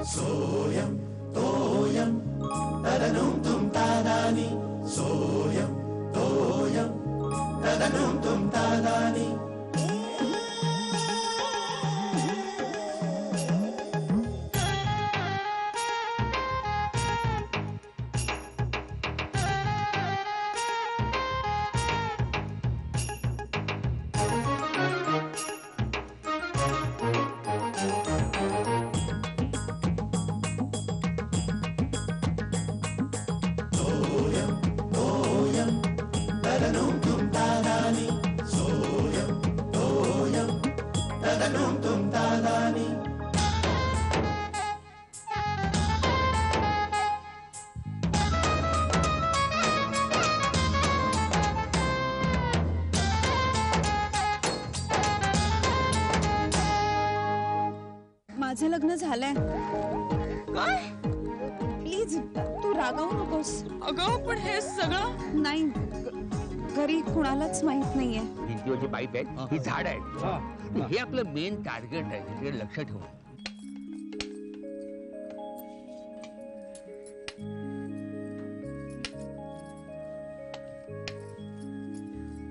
सोयम तोयम तदनुम तुम तादानी सोयम तोयम तदनुम तुम तादानी माझं लग्न झालंय. काय? प्लीज तू रागावू नकोस. अगं पण हे सगळं नाही, घरी कुणालाच माहित नाहीये. भिंतीवरची पाईप आहेत, ही झाड आहेत. हे आपलं मेन टार्गेट आहे, ते लक्ष ठेवू.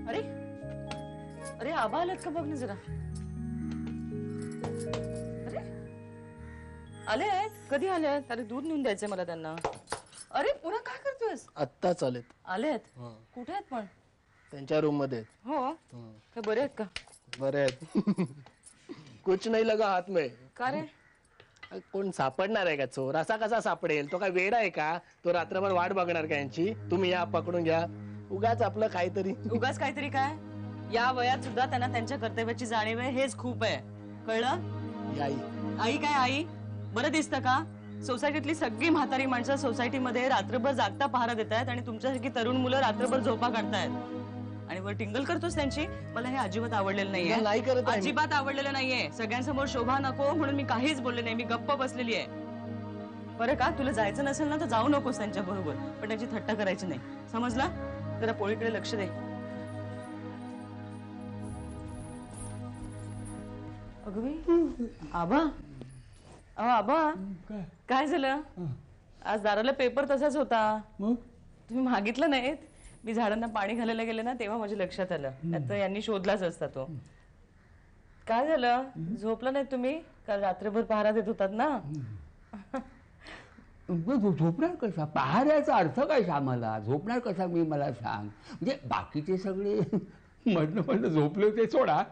अरे अरे आबा आलेत का बघ ना जरा. अरे आले आहेत, कधी आले आहेत? अरे दूध नेऊन द्यायचंय मला त्यांना. अरे पुन्हा काय करतोयस? आत्ता चालेत. आले आहेत? कुठे आहेत पण? त्यांच्या रूम मध्ये. हो काय बरे आहेत का? बरे आहेत. कुछ नाही लगा हात में. का रे? कोण सापडणार आहे का चोर? असा कसा सापडेल? तो काय वेड आहे का? तो रात्रभर वाट बघणार का यांची? तुम्ही या पकडून घ्या. उगाच आपलं काहीतरी. उगाच काहीतरी काय? या वयात सुद्धा त्यांना त्यांच्या कर्तव्याची जाणीव आहे, हेच खूप आहे. कळलं? आई आई काय आई? बरं दिसतं का? सोसायटीतली सगळी म्हातारी माणसं सोसायटीमध्ये रात्रभर जागता पहारा देत आहेत आणि तुमच्यासारखी तरुण मुलं रात्रभर झोपा काढतायत आणि वर टिंगल करतोस त्यांची. मला हे अजिबात आवडलेलं नाहीये. नाही करत आहे. अजिबात आवडलेलं नाहीये. सगळ्यांसमोर शोभा नको म्हणून मी काहीच बोलले नाही. मी गप्प बसलेली आहे. बरं का, तुला जायचं नसेल ना तर जाऊ नकोस त्यांच्या बरोबर, पण त्यांची थट्टा करायची नाही. समजला? जरा पोळीकडे लक्ष दे. अगं बाई, आबा अहो आबा काय झालं? आज दाराला पेपर तसाच होता. तुम्ही मागितलं नाहीत. मी झाडांना पाणी घालायला गेले ना तेव्हा माझ्या लक्षात आलं. आता यांनी शोधलाच असता तो. काय झालं? झोपला नाही तुम्ही? काल रात्रभर पहारा देत होतात ना. झोपणार कसा? पहाऱ्याचा अर्थ काय श्यामाला? झोपणार कसा मी, मला सांग. म्हणजे बाकीचे सगळे म्हणणं झोपले ते सोडा.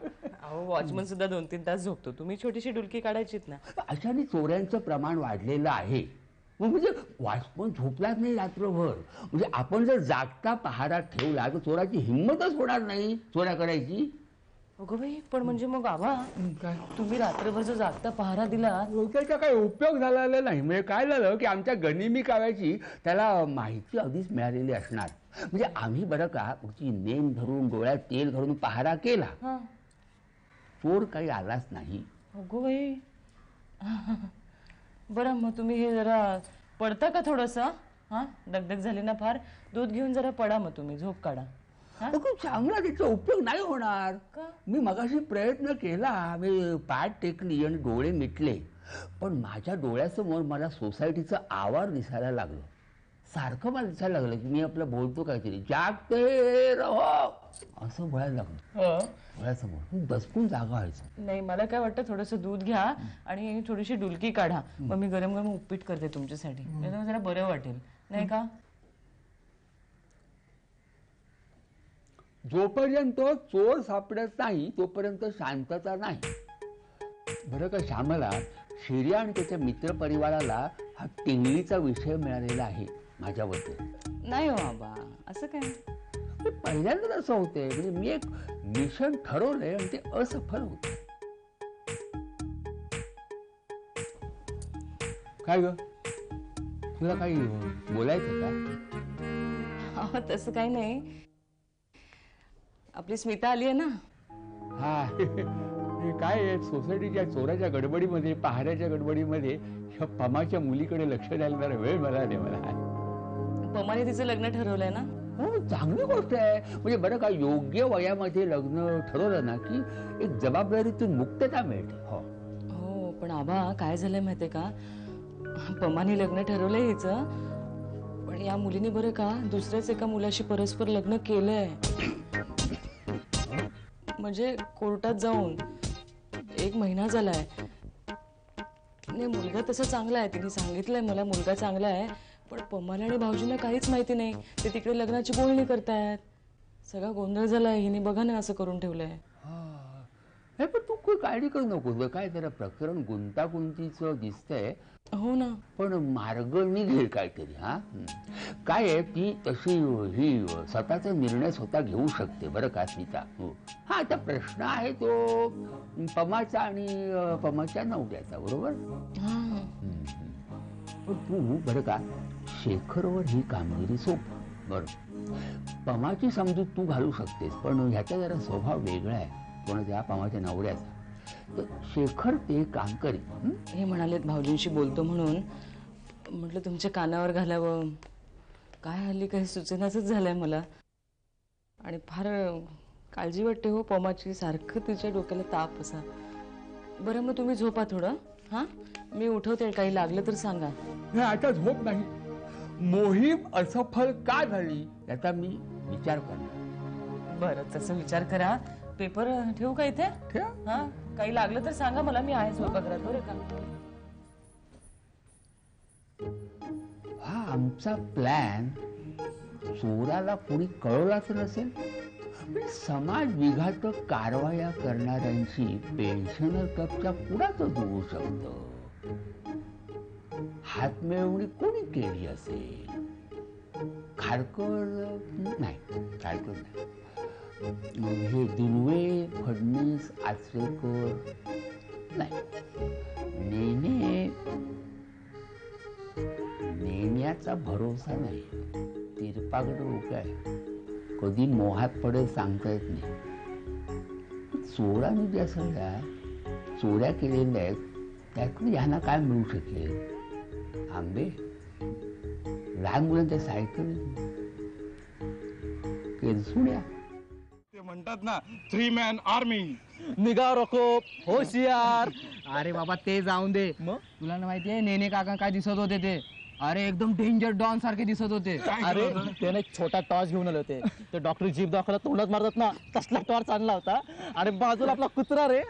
अहो वॉचमन सुद्धा 2-3 तास झोपतो. तुम्ही छोटीशी डुलकी काढायचीत ना. अशाने चोऱ्यांचं प्रमाण वाढलेलं आहे. म्हणजे वॉचमन झोपलाच नाही रात्रभर. म्हणजे आपण जर जागता पहारा ठेवला तर चोराची हिंमतच होणार नाही चोऱ्या करायची. अगं बाई, पण म्हणजे मग आबा तुम्ही रात्रभर जो जागता पहारा दिला त्याचा काही उपयोग झालेला नाही. म्हणजे काय झालं की आमच्या गनिमी काव्याची त्याला माहिती आधीच मिळालेली असणार. म्हणजे आम्ही बरं का नेम धरून डोळ्यात तेल घालून पहारा केला. चोर काही आलाच नाही. अगो बाई, बरं मग तुम्ही हे जरा पडता का थोडस? हा दगदग झाली ना फार. दूध घेऊन जरा पडा, मग तुम्ही झोप काढा. खूप चांगला त्याचा उपयोग नाही होणार. मी मगाशी प्रयत्न केला. मी पाठ टेकली आणि डोळे मिटले, पण माझ्या डोळ्यासमोर मला सोसायटीचं आवार दिसायला लागलं. सारखं मला दिसायला लागलं की मी आपलं बोलतो काहीतरी, जागते रहो असं बोलायला लागलं डोळ्यासमोर. दचकून जागा व्हायचं. नाही, मला काय वाटतं थोडंसं दूध घ्या आणि थोडीशी डुलकी काढा. मग मी गरम गरम उपीट करते तुमच्यासाठी. जरा बरं वाटेल नाही का? जोपर्यंत चोर सापडत नाही तोपर्यंत शांतता नाही. बरं का श्यामला, शिर्या आणि त्याच्या मित्रपरिवाराला हा टिंगलीचा विषय मिळालेला आहे माझ्याबद्दल. नाही हो बाबा, असं काय? पहिल्यांदा असं होतंय. म्हणजे मी एक मिशन ठरवलंय आणि ते असफल होत. काय ग, तुला काही बोलायचं का? तसं काही नाही. आपली स्मिता आली आहे ना. हा काय आहे, सोसायटीच्या चोराच्या गडबडीमध्ये, पहाऱ्याच्या गडबडीमध्ये ह्या पमाच्या मुलीकडे लक्ष द्यायला जरा वेळ मला दे. मला पमाने तिचं लग्न ठरवलंय ना. हो, चांगली गोष्ट आहे. म्हणजे बरं का, योग्य वयामध्ये लग्न ठरवलं ना की एक जबाबदारीतून मुक्तता मिळते. हो पण आबा काय झालंय माहितीये का, पमाने लग्न ठरवलंय हिचं, पण या मुलीने बरं का दुसऱ्याच एका मुलाशी परस्पर लग्न केलंय. म्हणजे कोर्टात जाऊन 1 महिना झालाय. नाही, मुलगा तसा चांगला आहे, तिने सांगितलंय मला मुलगा चांगला आहे, पण पमाला आणि भाऊजींना काहीच माहिती नाही. ते तिकडे लग्नाची बोलणी करतायत. सगळा गोंधळ झालाय. हिने बघा ना असं करून ठेवलंय. हे पण तू काही काळजी करू नको. काय जरा प्रकरण गुंतागुंतीचं दिसतंय. हो ना. पण मार्ग निघेल काहीतरी. हा काय आहे, ती तशी ही स्वतःचा निर्णय स्वतः घेऊ शकते बरं का स्मिता. हो, हा आता प्रश्न आहे तो पमाचा आणि पमाच्या नवऱ्याचा, बरोबर. पण तू बरं का शेखरवर ही कामगिरी सोप. बरं, पमाची समजूत तू घालू शकतेस, पण ह्याचा जरा स्वभाव वेगळा आहे कोणाच्या पमाच्या नवऱ्याचा. तर शेखर ते काम करेल. हे म्हणालेत भाऊजींशी बोलतो म्हणून म्हटलं तुमच्या कानावर घालावं. काय हल्ली काही सुचनाच झालंय मला. आणि फार काळजी वाटते हो पमाची. सारखं तिच्या डोक्याला ताप असा. बरं मग तुम्ही झोपा थोडं. हा, मी उठवते. काही लागलं तर सांगा. आता झोप नाही. मोहीम असफल का झाली याचा मी विचार करणार. बरं, तसं विचार करा. पेपर ठेवू का इथे? ठेव. हा, काही लागलं तर सांगा मला. मी आहे स्वयंपाकघरात बरं का. हा आमचा प्लॅन चोराला कोणी कळवलाच नसेल. समाज विघातक कारवाया करणाऱ्यांची पेन्शनर कपच्या कुणाचं होऊ शकतं. हातमिळवणी कोणी केली असेल? खारकर नाही, खारकर नाही. हे दिनवे, फडणीस, आचरेकर नाही. नेण्याचा भरोसा नाही. तिरपागड लोक आहे, कधी मोहात पडेल सांगता येत नाही. चोरांनी ज्या सगळ्या चोऱ्या केलेल्या आहेत त्यातून ह्यांना काय मिळू शकेल? आंबे, लहान मुलांच्या सायकल, केरसुड्या. ते म्हणतात ना 3 मॅन आर्मी. निगा रखो, होशियार. अरे बाबा ते जाऊन दे. मग तुला ना माहितीये नेने काका काय दिसत होते ते? अरे एकदम डेंजर डॉन सारखे दिसत होते. अरे त्याने एक छोटा टॉर्च घेऊन आले होते. ते डॉक्टर जीभ दाखवला तोंडात मारतात ना, तसला टॉर्च आणला होता. आणि बाजूला आपला कुत्रा रे.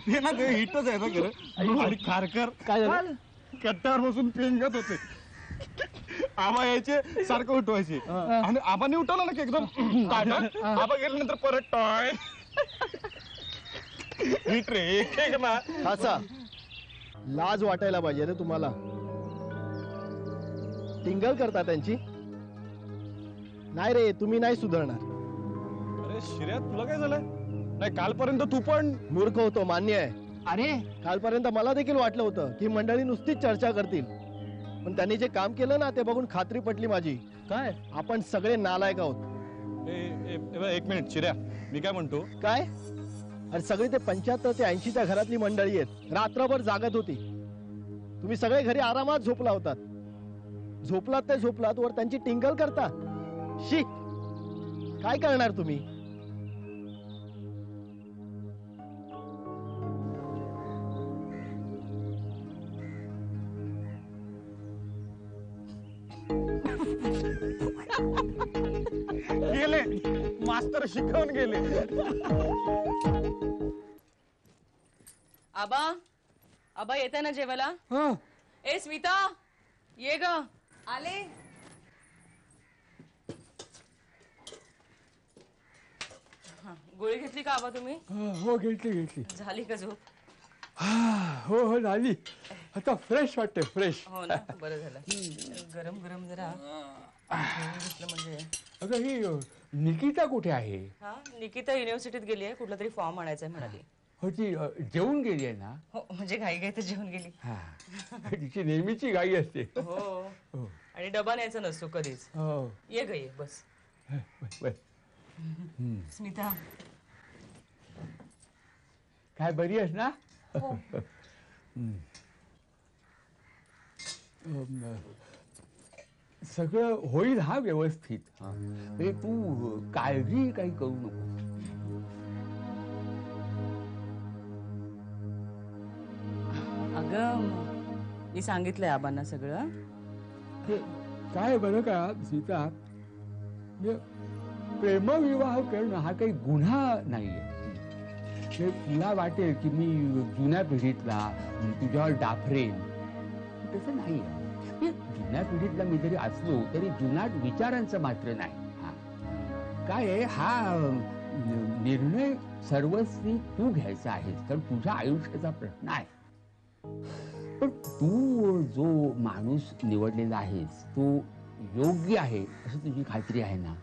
ते ना ते हिटच आहे ना खरं. आणि खारकर काय झालं? कट्ट्यावर बसून पेंगत होते. आबा यायचे सारखं उठवायचे आणि आबाने उठवलं ना की एकदम ताटं. आबा गेल्यानंतर परत टॉय. हिट रे एक ना. असा लाज वाटायला पाहिजे रे तुम्हाला. टिंगल करता त्यांची. नाही रे, तुम्ही नाही सुधारणार. अरे शिर्या, तुला काय झालंय? नाही, कालपर्यंत तू पण मूर्ख होतो, मान्य आहे. अरे कालपर्यंत मला देखील वाटलं होतं की मंडळी नुसतीच चर्चा करतील, पण त्यांनी जे काम केलं ना ते बघून खात्री पटली माझी. काय आपण सगळे नालायक आहोत. एक मिनिट शिर्या, मी काय म्हणतो. काय? अरे सगळी ते 75 ते 80च्या घरातली मंडळी आहेत, रात्रभर जागत होती. तुम्ही सगळे घरी आरामात झोपला होतात. झोपलात ते झोपलात, वर त्यांची टिंगल करता. शी, काय करणार तुम्ही? गेले मास्तर शिकवून गेले. आबा, आबा येते ना जेवायला? ए स्मिता, ये ग. आले. गोळी घेतली का आबा तुम्ही? हो, घेतली. झाली का झोप? हो झाली. आता फ्रेश वाटते, फ्रेश. हो ना, बरं झालं. गरम गरम जरा घेतलं म्हणजे. अगं ही निकिता कुठे आहे? हा, निकिता युनिव्हर्सिटीत गेली आहे. कुठला तरी फॉर्म आणायचा आहे म्हणाली. हो, ती जेवून गेली आहे ना? हो, म्हणजे घाई घाई तर जेवून गेली. हा, तिची नेहमीची घाई असते. हो, आणि डबा न्यायचा नसतो कधीच. हो, ये ग, ये बस. बस. स्मिता, काय बरी आहेस ना? सगळं होईल हा व्यवस्थित. म्हणजे तू काळजी काही करू नको. अगं मी सांगितलंय आबांना सगळं. हे काय बरं का सीता, म्हणजे प्रेमविवाह करणं हा काही गुन्हा नाहीये. हे तुला वाटेल की मी जुन्या पिढीतला तुझ्यावर डाफरेन, तसं नाहीये. म्हणजे जुन्या पिढीतला मी जरी असलो तरी जुनाट विचारांचं मात्र नाही. हा काय आहे, हा निर्णय सर्वस्वी तू घ्यायचा आहेस, कारण तुझ्या आयुष्याचा प्रश्न आहे. पण तू जो माणूस निवडलेला आहेस तो योग्य आहे असं तुझी खात्री आहे ना?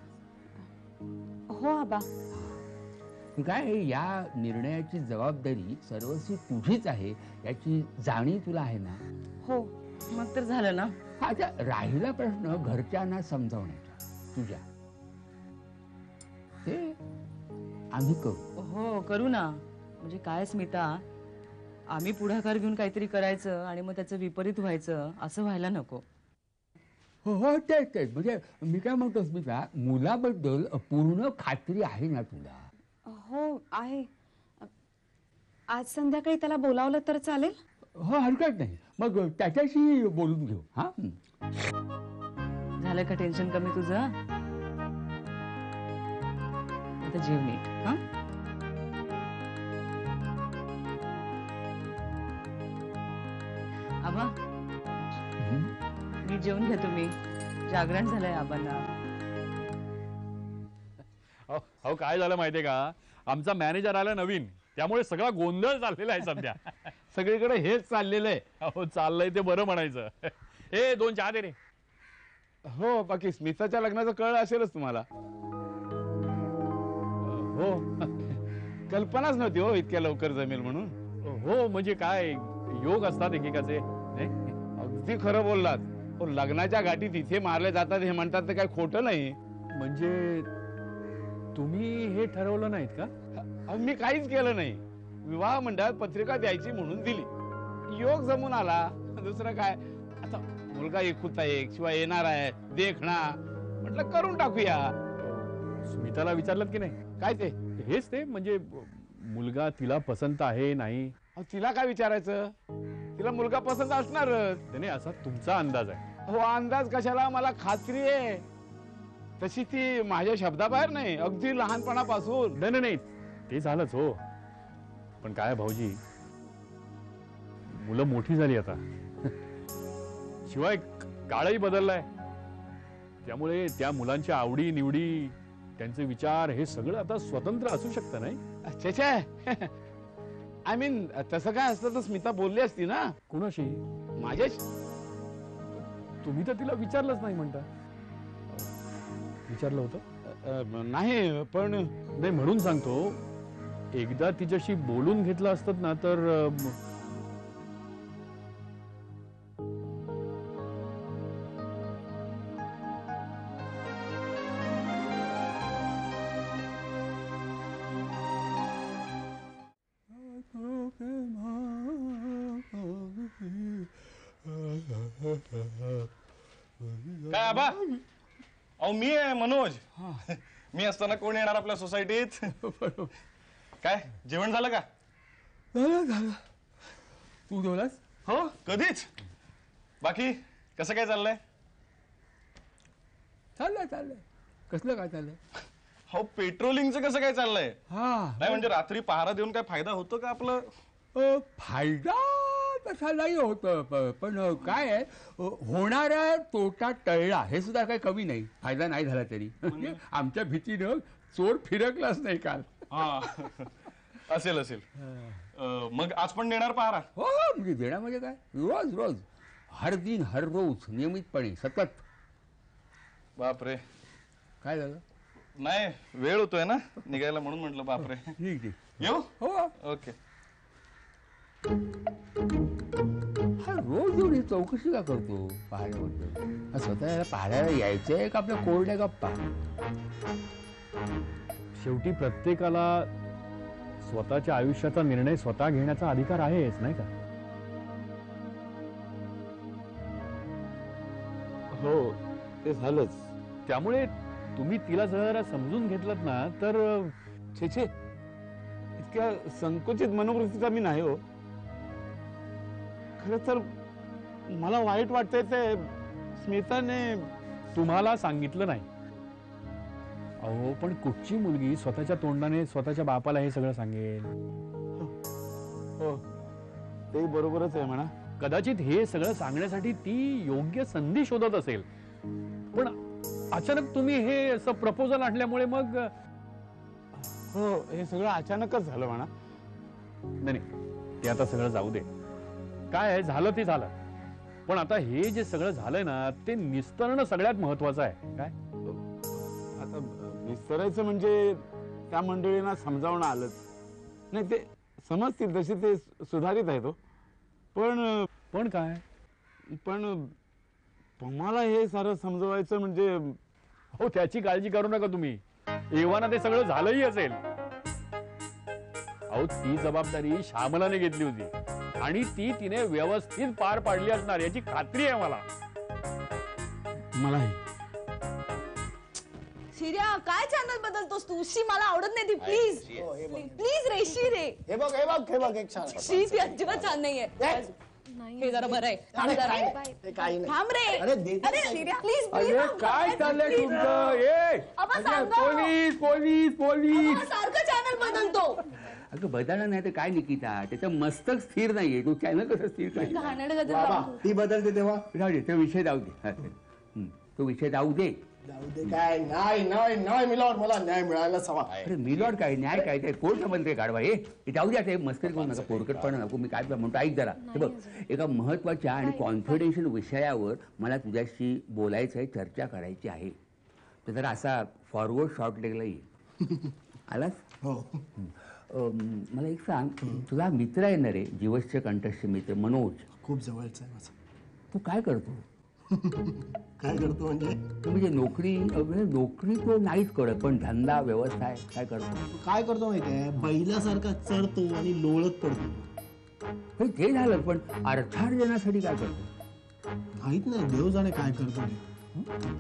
हो आबा. काय आहे, या निर्णयाची जबाबदारी सर्वस्वी तुझीच आहे याची जाणीव तुला आहे ना? हो. मग तर झालं ना. आता राहिला प्रश्न घरच्यांना समजावण्याचा तुझ्या, ते आम्ही करू. हो करू ना. म्हणजे काय स्मिता, आम्ही पुढाकार घेऊन काहीतरी करायचं आणि मग त्याचं विपरीत व्हायचं असं व्हायला नको. हो हो तेच तेच. म्हणजे मी काय म्हणतो स्मिता, मुलाबद्दल पूर्ण खात्री आहे ना तुला? हो आहे. आज संध्याकाळी त्याला बोलावलं तर चालेल? हो हरकत नाही. मग त्याच्याशी बोलून घेऊ. हा झालं का टेन्शन कमी तुझं? आता जीव नीट. हा आबा नीट जेवून घ्या तुम्ही. जागरण झालंय आबांना. अहो काय झालं माहितीये का, आमचा मॅनेजर आला नवीन, त्यामुळे सगळा गोंधळ चाललेला आहे सध्या. सगळीकडे हेच चाललेलं आहे. अहो चाललंय ते बरं म्हणायचं. हे 2 चहा दे रे. हो, बाकी स्मिताच्या लग्नाचं कळलं असेलच तुम्हाला. हो कल्पनाच नव्हती हो इतक्या लवकर जमेल म्हणून. हो म्हणजे काय योग असतात एकेकाचे. नाही? अगदी खरं बोललात. हो, लग्नाच्या गाठी तिथे मारले जातात हे म्हणतात ते काही खोटं नाही. म्हणजे तुम्ही हे ठरवलं नाहीत का? अहो, मी काहीच केलं नाही. विवाह मंडळात पत्रिका द्यायची म्हणून दिली, योग जमून आला. दुसरं काय, आता मुलगा एकुलता एक, शिवाय येणार आहे देखणा, म्हटलं करून टाकूया. स्मिताला विचारलं की नाही? काय ते? हेच ते, म्हणजे मुलगा तिला पसंत आहे नाही? अहो, तिला काय विचारायचं, तिला मुलगा पसंत असणारच. त्याने असा तुमचा अंदाज आहे? हो, अंदाज कशाला, मला खात्री आहे. तशी ती माझ्या शब्दाबाहेर नाही, अगदी लहानपणापासून. नाही नाही ते झालंच हो. पण काय भाऊजी, मुलं मोठी झाली आता. शिवाय काळही बदललाय, त्यामुळे त्या मुलांच्या आवडी निवडी, त्यांचे विचार हे सगळं आता स्वतंत्र असू शकतं नाही? अच्छा आय मीन तसं काय असतं तर स्मिता बोलली असती ना. कुणाशी? माझ्याशी. तुम्ही तर तिला विचारलंच नाही म्हणता. विचारलं होतं? नाही, पण नाही म्हणून सांगतो, एकदा तिच्याशी बोलून घेतलं असतं ना तर. काय आबा? अहो मी आहे मनोज. मी असताना कोण येणार आपल्या सोसायटीत? काय जेवण झालं का? झालं. तू जेवलास? हो कधीच. बाकी कसं काय चाललंय? चाललंय. कसलं काय चाललंय? हो पेट्रोलिंगचं कसं काय चाललंय? हा नाही म्हणजे रात्री पहारा देऊन काय फायदा होतो का आपलं? फायदा तसा नाही होत, पण काय आहे, होणारा तोटा टळला हे सुद्धा काही कमी नाही. फायदा नाही झाला तरी. आमच्या भीतीनं चोर फिरकलाच नाही काल. हा असेल असेल. मग आज पण देणार पहारा? हो म्हणजे देणार म्हणजे काय, रोज रोज, हर दिन हर रोज, नियमितपणे, सतत. बापरे. काय झालं? नाही वेळ होतोय ना निघायला म्हणून म्हटलं बापरे. ठीक येऊ? हो. ओके. हा रोज येऊन ही चौकशी का करतो पहाड्याबद्दल? स्वतःला पहाड्याला यायचंय का आपल्या कोरड्या गप्पा? शेवटी प्रत्येकाला स्वतःच्या आयुष्याचा निर्णय स्वतः घेण्याचा अधिकार आहेच नाही का? हो ते झालंच. त्यामुळे तुम्ही तिला जरा समजून घेतलं ना तर. छे इतक्या संकुचित मनोवृत्तीचा मी नाही हो. खरं तर मला वाईट वाटतंय ते स्मिताने तुम्हाला सांगितलं नाही. अहो पण कुठची मुलगी स्वतःच्या तोंडाने स्वतःच्या बापाला हे सगळं सांगेल? हो ते बरोबरच आहे म्हणा. कदाचित हे सगळं सांगण्यासाठी ती योग्य संधी शोधत असेल, पण अचानक तुम्ही हे असं प्रपोजल आणल्यामुळे मग हो हे सगळं अचानकच झालं म्हणा. नाही ते आता सगळं जाऊ दे. काय आहे झालं ते झालं, पण आता हे जे सगळं झालंय ना ते निस्तरणं सगळ्यात महत्वाचं आहे. काय आता विसरायचं म्हणजे त्या मंडळींना समजावणं आलंच नाही. ते समजतील तसे ते सुधारित आहे तो. पण काय पण तुम्हाला हे सारं समजवायचं म्हणजे हो त्याची काळजी करू नका तुम्ही. एव्हाना ते सगळं झालंही असेल. अहो ती जबाबदारी श्यामलाने घेतली होती आणि ती तिने व्यवस्थित पार पाडली असणार याची खात्री आहे मला. मलाही. शिर्या काय चॅनल बदलतोस तू? शी मला आवडत नाही ती. प्लीज प्लीज रे शी रे. हे बघ हे बघ हे बघ एक छान शी ती अजिबात छान नाहीये. हे जरा बरं आहे. थांब जरा. काही नाही. थांब रे. अरे दे- अरे शिर्या प्लीज अरे काय चाललंय तुमचं? Police police police. सारखं चॅनल बदलतो. अगं बदललं नाही तर काय निकिता, त्याचं मस्तक स्थिर नाहीये. तो चॅनल कसं स्थिर काय? घाणेरडं गजर बाबा लावतो. ती बदलते तेव्हा राहू दे, तो विषय जाऊ दे. तो विषय जाऊ दे. जाऊ दे. काय नाही नाही नाही मिलॉर्ड, मला न्याय मिळायलाच हवा. अरे मिलॉर्ड काय न्याय काय ते कोर्ट म्हणते काढवा. हे जाऊ द्या, ते मस्करी करू नका, पोरकटपणा नको. मी काय म्हणतो ऐक जरा. हे बघ, एका महत्वाच्या आणि कॉन्फिडेन्शियल विषयावर मला तुझ्याशी बोलायचं आहे, चर्चा करायची आहे. तर जरा असा फॉरवर्ड शॉर्ट लेगला ये. आलास? हो. मला एक सांग, तुझा मित्र आहे ना रे, जीवसचे कंठस्थ मित्र मनोज, खूप जवळच आहे माझं. तू काय करतो? काय करतो म्हणजे? तो म्हणजे नोकरी तो नाहीच करत, पण धंदा व्यवसाय काय करतो? काय करतो माहितीये, बैलासारखा चरतो आणि लोळत पडतो. हे ते झालं, पण अर्थार्जनासाठी काय करतो? माहित नाही, देव जाणे काय करतो ते.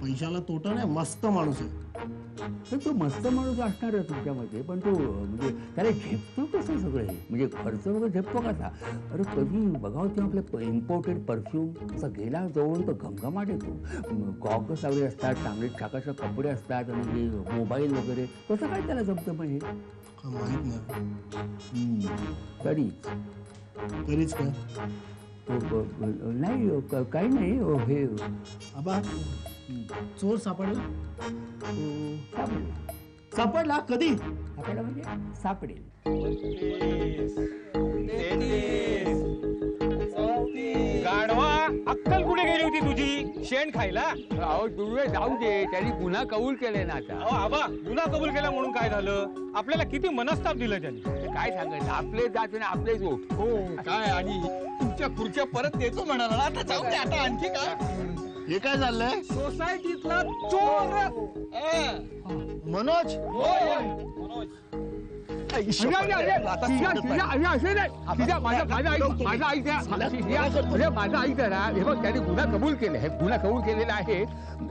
पैशाला तोटा नाही, मस्त माणूस आहे. तर तो मस्त माणूस असणार आहे तुमच्यामध्ये, पण तो म्हणजे त्याला झेपतो कसं सगळं हे? म्हणजे खर्च वगैरे झेपतो कसा? अरे कधी बघावं तेव्हा आपलं इम्पोर्टेड परफ्यूम असा गेला जवळ तर घमघमाट येतो. गॉगल्स वगैरे असतात, चांगले छाकाचे कपडे असतात, आणि मोबाईल वगैरे कसं काय त्याला जमतं मग हे? माहित नाही. तरीच काय नाही काही नाही हे आबा, चोर सापडला. सापडला कधी? सापडला म्हणजे सापडेल. गाढवा, अक्कल कुठे गेली होती तुझी? शेण खायला? अहो तुम्ही जाऊ दे, त्यांनी गुन्हा कबूल केले ना आता. अहो आबा, गुन्हा कबूल केला म्हणून काय झालं? आपल्याला किती मनस्ताप दिलं त्यांनी. काय सांगायचं, आपले जात आणि आपलेच वोट. हो काय, आणि तुमच्या खुर्च्या परत देतो म्हणाला ना. आता जाऊ दे, आता आणखी काय? हे काय झालंय? सोसायटीतला चोर मनोज. माझा ऐक जरा. हे बघ, त्याने गुन्हा कबूल केला आहे, गुन्हा कबूल केलेला आहे.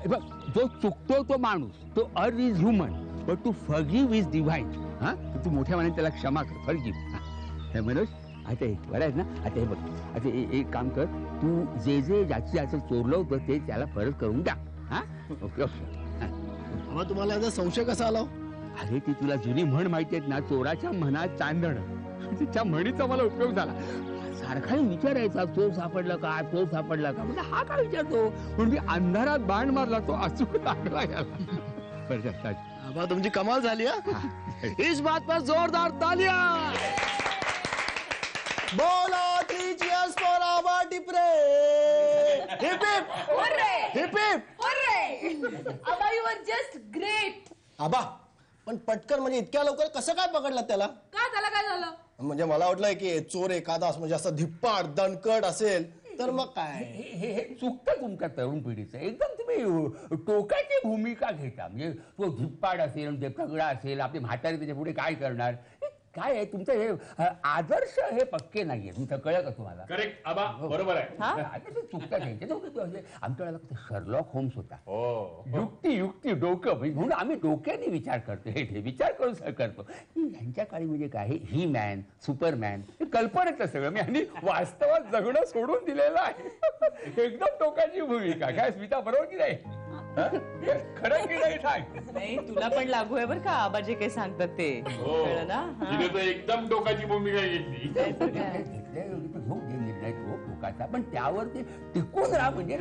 बघ, जो चुकतो तो माणूस, to err is human, but to forgive is divine. हा, तू मोठ्या मनाने त्याला क्षमा कर, फॉरगिव्ह. मनोज, आता हे बरं आहे ना? आता हे बघ, आता एक काम कर, तू जे ज्याचं चोरलं होतं ते त्याला परत करून टाक. हा, ओके ओके. आबा, तुम्हाला याचा संशय कसा आला? अरे ती तुला जुनी म्हण माहिती आहेत ना, चोराच्या मनात चांदण. त्या म्हणीचा मला उपयोग झाला. सारखा विचारायचा, चोर सापडला का, चोर सापडला का. म्हणजे हा काय विचारतो, म्हणजे अंधारात बाण मारला तो अचूक लागला याला. बरं, आबा तुमची कमाल झाली. इस बात पर जोरदार तालियां. बोलो three cheers for Aba Tipre. Hip hip hip hip. Aba, you are just great. Aba, पण पटकन म्हणजे इतक्या लवकर कसं काय पकडलं त्याला? का त्याला काय झालं? म्हणजे मला वाटलं की चोर एखादा म्हणजे असं धिप्पाड दणकट असेल तर मग काय. हे चुकतं तुमच्या तरुण पिढीचं. एकदम तुम्ही टोकाची भूमिका घेता. म्हणजे तो धिप्पाड असेल, तगडा असेल, आपली म्हातारी त्याच्या पुढे काय करणार. काय आहे तुमचं हे आदर्श हे पक्के नाहीये. तुमचं कळलं का तुम्हाला? करेक्ट आबा, बरोबर आहे. आता ते चुकतात आमच्या वेळेला फक्त शर्लॉक होम्स होता. हो. युक्ती डोकं म्हणून आम्ही डोक्याने विचार करतो. हे विचार करून करतो. यांच्या काळी म्हणजे काय, ही मॅन सुपरमॅन कल्पनेचं सगळं मी आणि वास्तवात जगणं सोडून दिलेलं आहे. एकदम टोकाची भूमिका. काय स्मिता, बरोबर की नाही? खरं की नाही सांग? नाही, तुला पण लागू आहे बरं का आबा जे काही सांगतात ते. कळलं ना? तिने तर एकदम टोकाची भूमिका घेतली. घेऊ दे निर्णय तो टोकाचा, पण त्यावर ते टिकून राहा म्हणजे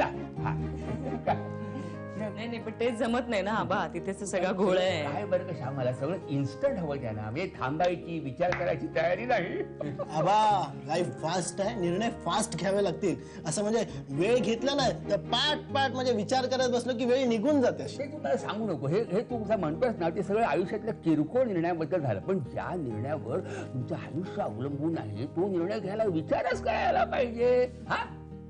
नाही नाही, पण तेच जमत नाही ना आबा, तिथेच सगळा घोळ आहे. काय बरं का श्याम, मला सगळं इन्स्टंट हवं त्यांना. म्हणजे थांबायची विचार करायची तयारी नाही. आबा लाईफ फास्ट आहे, निर्णय फास्ट घ्यावे लागतील. असं म्हणजे वेळ घेतला ना तर पाट म्हणजे विचार करत बसलो की वेळ निघून जाते. ते तू मला सांगू नको. हे तू म्हणतोस ना, ते सगळं आयुष्यातल्या किरकोळ निर्णयाबद्दल झालं. पण ज्या निर्णयावर तुमचं आयुष्य अवलंबून आहे तो निर्णय घ्यायला विचारच करायला पाहिजे. हा,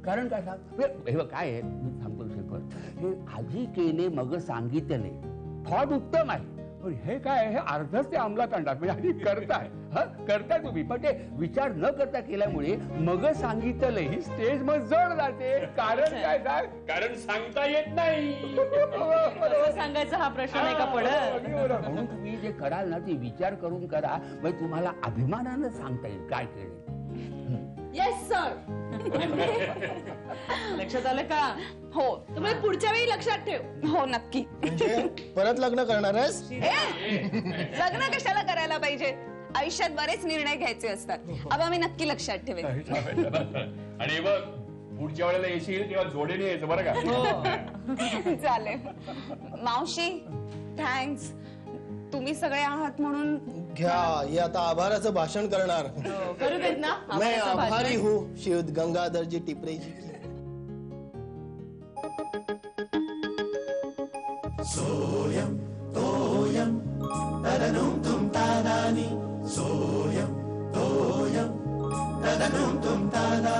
कारण काय सांग, हे काय आहे मी सांगतो शेखर, हे आधी केले मग सांगितले थॉट उत्तम आहे. पण हे काय, हे अर्धच ते अंमलात आणतात. म्हणजे आधी करताय तुम्ही, पण ते विचार न करता केल्यामुळे मग सांगितलं ही स्टेज मग जड जाते. कारण काय सांग? कारण सांगता येत नाही. सांगायचा हा प्रश्न नाही का पडत. म्हणून तुम्ही जे कराल ना ते विचार करून करा. म्हणजे तुम्हाला अभिमानानं सांगता येईल काय केले. Yes sir. लक्षात आलं का? हो. तुम्ही पुढच्या वेळी लक्षात ठेव. हो नक्की. म्हणजे परत लग्न करणार आहेस? लग्न कशाला करायला पाहिजे? आयुष्यात बरेच निर्णय घ्यायचे असतात. आबा मी नक्की लक्षात ठेवेन. आणि बघ, पुढच्या वेळेला येशील तेव्हा जोडीने यायचं बरं का? चालेल. मावशी थँक्स, तुम्ही सगळे आहात म्हणून. घ्या, हे आता आभाराचं भाषण करणार. करू देत ना? मैं आभारी हूँ श्रीयुत गंगाधर जी टिपरे जी की. सोयम तोयम तदनुम तुम तादानी सोयम तोयम तदनुम तुम तादानी.